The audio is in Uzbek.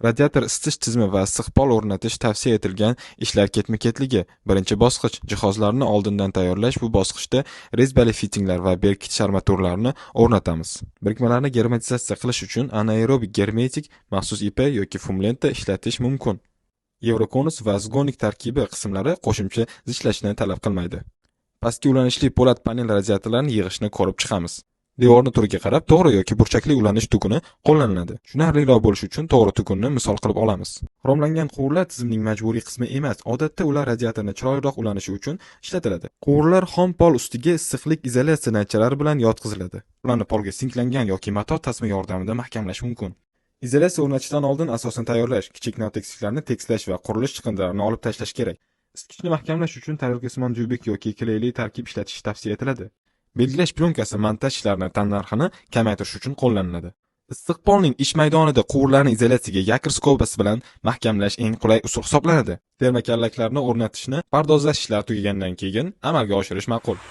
Radiator isitish tizimi va issiqpol o'rnatish tavsiya etilgan ishlar ketma-ketligi. Birinchi bosqich jihozlarni oldindan tayyorlash. Bu bosqichda rezbali fitinglar va berkitish armaturalarini o'rnatamiz. Birikmalarni germatizatsiya qilish uchun anaerobik germetik maxsus ipa yoki fumlenta ishlatish mumkin. Yevrokonus va zgonik tarkibi qismlari qo'shimcha zichlashni talab qilmaydi. Pastki ulanishli po'lat panel radiatorlarini yig'ishni ko'rib chiqamiz. Devorni turiga qarab to'g'ri yoki burchakli ulanish tuguni qo'llaniladi. Tushunarliroq bo'lish uchun to'g'ri tugunni misol qilib olamiz. Xromlangan quvurlar tizimning majburiy qismi emas. Odatda ular radiatorni chiroyliroq ulanishi uchun ishlatiladi. Quvurlar xom pol ustiga issiqlik izolyatsiya naychalari bilan yotqiziladi. Ularni polga sinklangan yoki mato tasma yordamida mahkamlash mumkin. Izolyatsiya o'rnatishdan oldin asosini tayyorlash, kichik notekisliklarni tekslash va qurilish chiqindilarini olib tashlash kerak. Isitgichni mahkamlash uchun tarelkasimon tubik yoki kleyli tarkib ishlatish tavsiya etiladi. Belgilash plyonкасы montaj ishlarini tannarxini kamaytirish uchun qo'llaniladi. Issiqpolning ish maydonida quvurlarni izolyatsiyaga yakir skobasi bilan mahkamlash eng qulay usul hisoblanadi. Termokallaklarni o'rnatishni pardozlash ishlari tugagandan keyin amalga oshirish ma'qul.